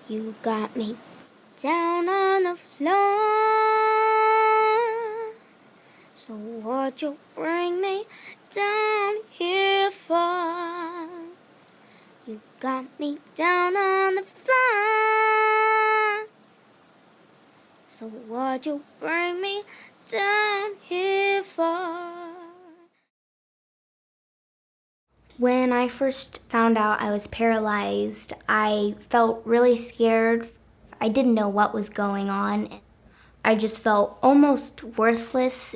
You got me down on the floor. So what you bring me down here for? You got me down on the floor. So what you bring me down here for? When I first found out I was paralyzed, I felt really scared. I didn't know what was going on. I just felt almost worthless.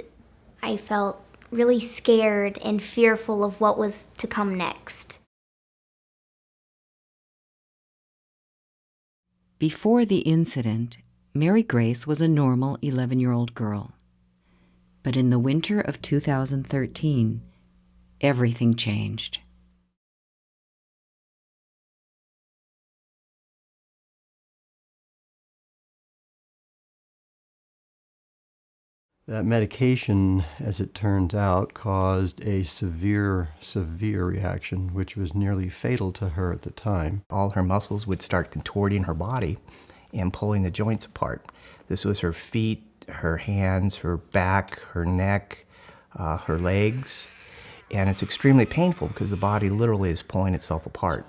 I felt really scared and fearful of what was to come next. Before the incident, Mary Grace was a normal 11-year-old girl. But in the winter of 2013, everything changed. That medication, as it turns out, caused a severe reaction, which was nearly fatal to her at the time. All her muscles would start contorting her body and pulling the joints apart. This was her feet, her hands, her back, her neck, her legs. And it's extremely painful because the body literally is pulling itself apart.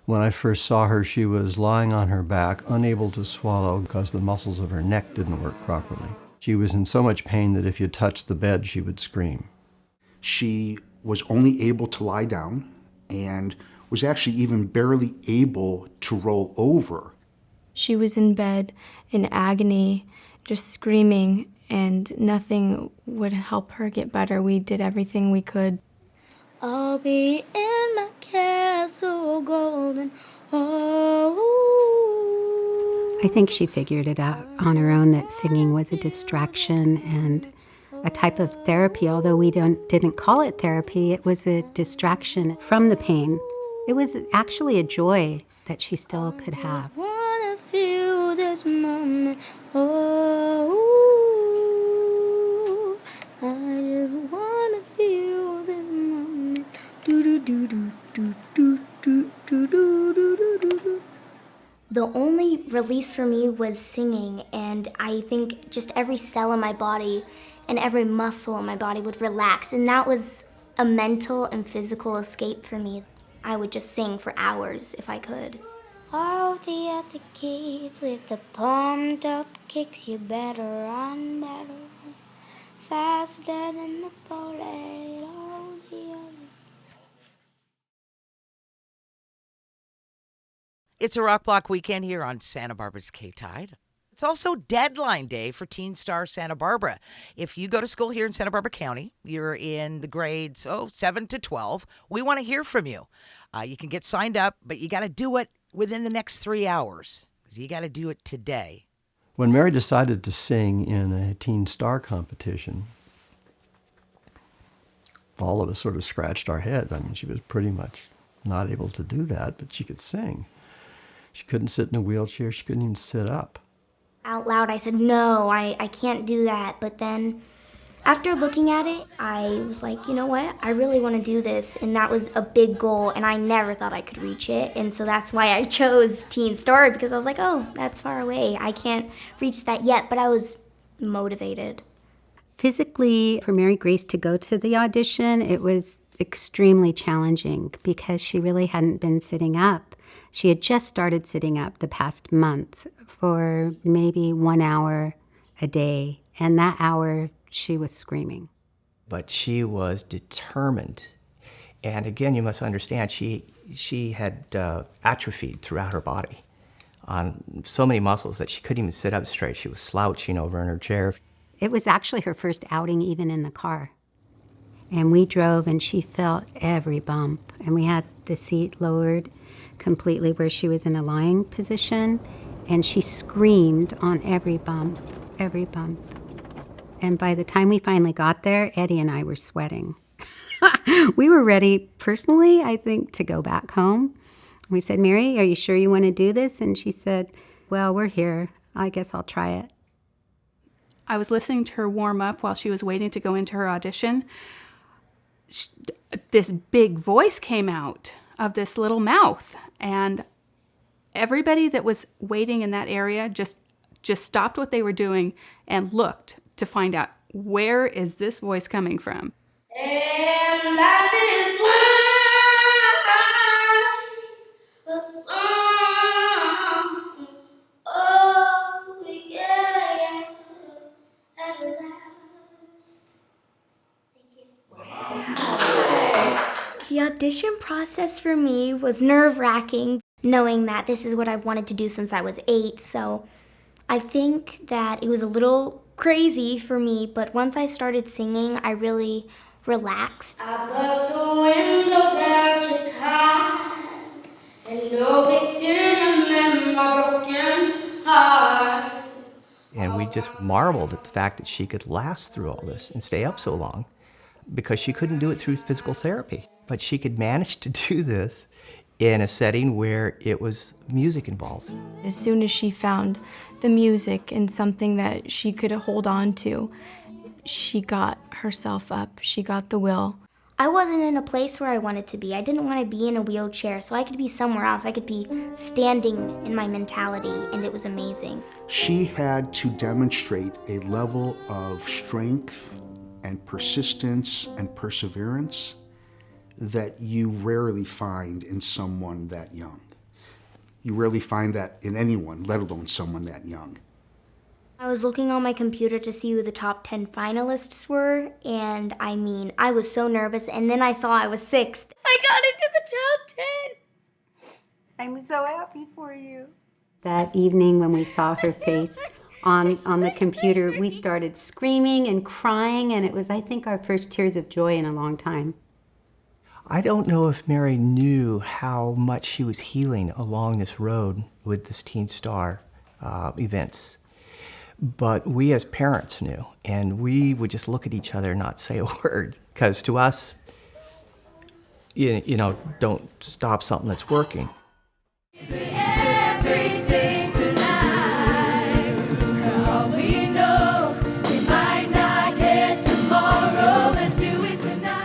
When I first saw her, she was lying on her back, unable to swallow because the muscles of her neck didn't work properly. She was in so much pain that if you touched the bed, she would scream. She was only able to lie down and was actually even barely able to roll over. She was in bed in agony, just screaming, and nothing would help her get better. We did everything we could. I'll be in my castle golden. Oh. I think she figured it out on her own that singing was a distraction and a type of therapy. Although we didn't call it therapy, it was a distraction from the pain. It was actually a joy that she still could have. I wanna feel this moment. Oh, I just wanna feel this moment. Do do do do do do do do do do do. The only release for me was singing, and I think just every cell in my body and every muscle in my body would relax, and that was a mental and physical escape for me. I would just sing for hours if I could. All the other kids with the pumped up kicks, you better run, faster than the bullet. All the other. It's a Rock Block weekend here on Santa Barbara's K-Tide. It's also deadline day for Teen Star Santa Barbara. If you go to school here in Santa Barbara County, you're in the grades 7 to 12, we want to hear from you. You can get signed up, but you got to do it within the next 3 hours. You got to do it today. When Mary decided to sing in a Teen Star competition, all of us sort of scratched our heads. I mean, she was pretty much not able to do that, but she could sing. She couldn't sit in a wheelchair. She couldn't even sit up. Out loud, I said, no, I can't do that. But then after looking at it, I was like, you know what? I really want to do this. And that was a big goal, and I never thought I could reach it. And so that's why I chose Teen Star, because I was like, oh, that's far away. I can't reach that yet, but I was motivated. Physically, for Mary Grace to go to the audition, it was extremely challenging because she really hadn't been sitting up. She had just started sitting up the past month for maybe 1 hour a day, and that hour she was screaming. But she was determined. And again, you must understand, she had atrophied throughout her body on so many muscles that she couldn't even sit up straight. She was slouching over in her chair. It was actually her first outing even in the car. And we drove, and she felt every bump. And we had the seat lowered completely where she was in a lying position, and she screamed on every bump, every bump. And by the time we finally got there, Eddie and I were sweating. We were ready, personally, I think, to go back home. We said, Mary, are you sure you want to do this? And she said, well, we're here. I guess I'll try it. I was listening to her warm up while she was waiting to go into her audition. This big voice came out of this little mouth, and everybody that was waiting in that area just stopped what they were doing and looked to find out, where is this voice coming from? And life is like a song. Oh, yeah, at last. The audition process for me was nerve-wracking, knowing that this is what I've wanted to do since I was 8. So I think that it was a little crazy for me, but once I started singing, I really relaxed. I bust the windows out your car, and no picture in my broken heart. And we just marveled at the fact that she could last through all this and stay up so long, because she couldn't do it through physical therapy. But she could manage to do this in a setting where it was music involved. As soon as she found the music and something that she could hold on to, she got herself up, she got the will. I wasn't in a place where I wanted to be. I didn't want to be in a wheelchair, so I could be somewhere else. I could be standing in my mentality, and it was amazing. She had to demonstrate a level of strength and persistence and perseverance that you rarely find in someone that young. You rarely find that in anyone, let alone someone that young. I was looking on my computer to see who the top 10 finalists were, and I was so nervous, and then I saw I was 6th. I got into the top 10! I'm so happy for you. That evening when we saw her face on the computer, we started screaming and crying, and it was, I think, our first tears of joy in a long time. I don't know if Mary knew how much she was healing along this road with this Teen Star events. But we as parents knew, and we would just look at each other and not say a word, because to us, you know, don't stop something that's working.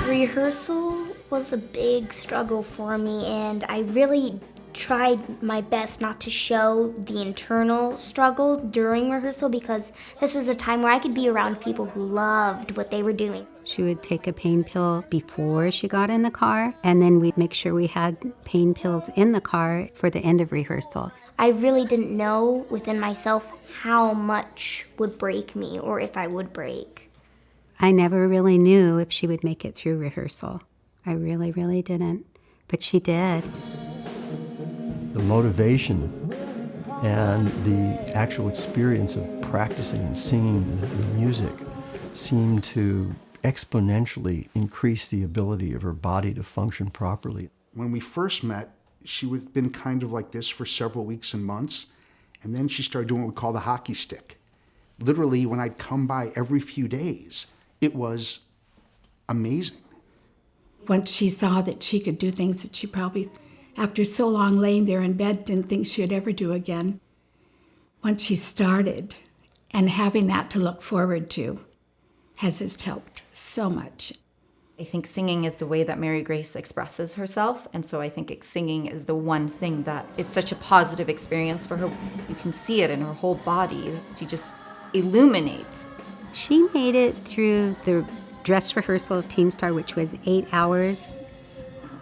Rehearsal was a big struggle for me, and I really tried my best not to show the internal struggle during rehearsal, because this was a time where I could be around people who loved what they were doing. She would take a pain pill before she got in the car, and then we'd make sure we had pain pills in the car for the end of rehearsal. I really didn't know within myself how much would break me, or if I would break. I never really knew if she would make it through rehearsal. I really, really didn't, but she did. The motivation and the actual experience of practicing and singing the music seemed to exponentially increase the ability of her body to function properly. When we first met, she had been kind of like this for several weeks and months, and then she started doing what we call the hockey stick. Literally, when I'd come by every few days, it was amazing. Once she saw that she could do things that she probably, after so long laying there in bed, didn't think she would ever do again. Once she started, and having that to look forward to has just helped so much. I think singing is the way that Mary Grace expresses herself, and so I think singing is the one thing that is such a positive experience for her. You can see it in her whole body. She just illuminates. She made it through the dress rehearsal of Teen Star, which was 8 hours.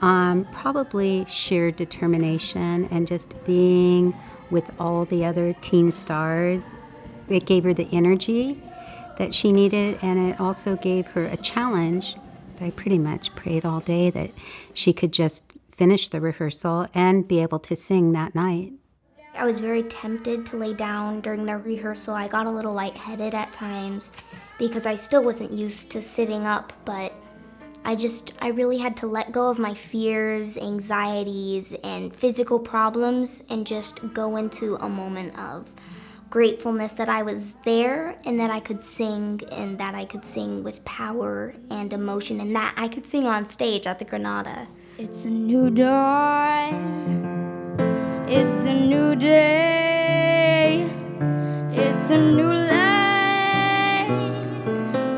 Probably sheer determination and just being with all the other teen stars. It gave her the energy that she needed, and it also gave her a challenge. I pretty much prayed all day that she could just finish the rehearsal and be able to sing that night. I was very tempted to lay down during the rehearsal. I got a little lightheaded at times because I still wasn't used to sitting up, but I really had to let go of my fears, anxieties, and physical problems and just go into a moment of gratefulness that I was there and that I could sing, and that I could sing with power and emotion, and that I could sing on stage at the Granada. It's a new dawn, it's a new day, new life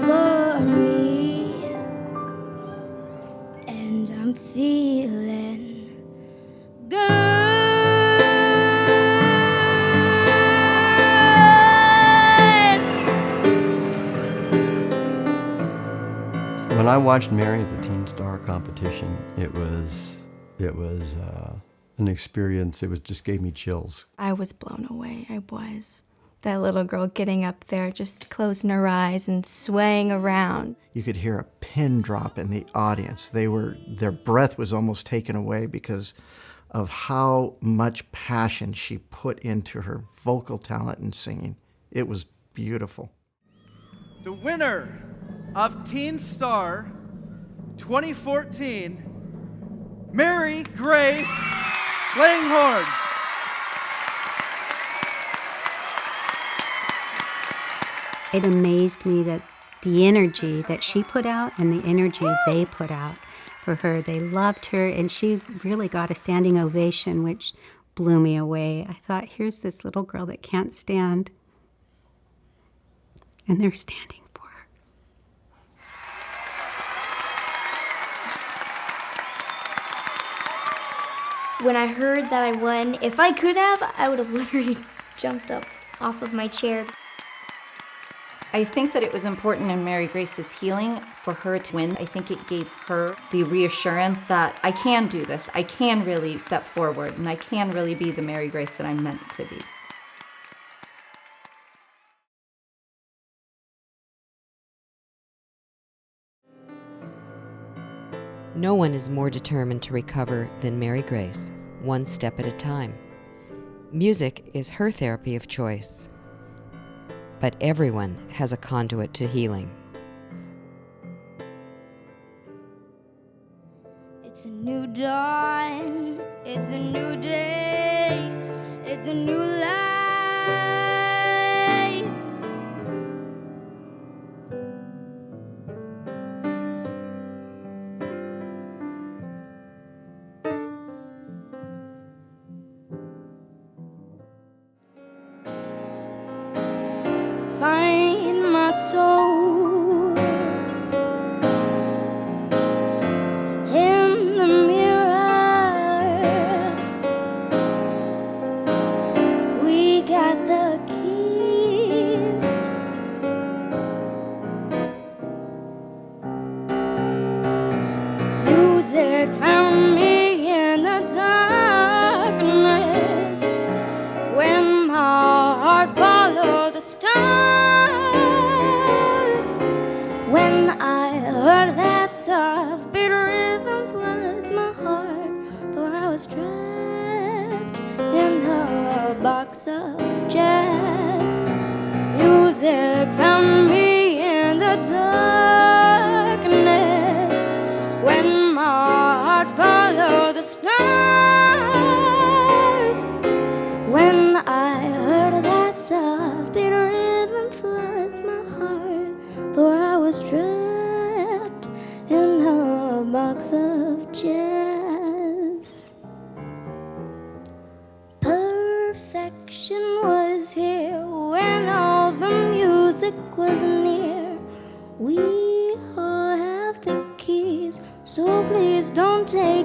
for me, and I'm feeling good. When I watched Mary at the Teen Star competition, it was an experience. It was just gave me chills. I was blown away. I was. That little girl getting up there, just closing her eyes and swaying around. You could hear a pin drop in the audience. Their breath was almost taken away because of how much passion she put into her vocal talent and singing. It was beautiful. The winner of Teen Star 2014, MARYGRACE Langhorn. It amazed me that the energy that she put out and the energy they put out for her, they loved her, and she really got a standing ovation, which blew me away. I thought, here's this little girl that can't stand, and they're standing for her. When I heard that I won, if I could have, I would have literally jumped up off of my chair. I think that it was important in Mary Grace's healing for her to win. I think it gave her the reassurance that I can do this. I can really step forward, and I can really be the Mary Grace that I'm meant to be. No one is more determined to recover than Mary Grace, one step at a time. Music is her therapy of choice. But everyone has a conduit to healing. It's a new dawn, it's a new day, it's a new life. Find my soul in the mirror. We got the keys. Music found me in the darkness when my heart followed the stars. When I heard that soft beat rhythm floods my heart, for I was trapped in a box of jazz. Music found me in the darkness when my heart followed the stars. When I heard that soft beat rhythm floods my heart, for I was trapped in a box of jazz. Perfection was here when all the music was near. We all have the keys, so please don't take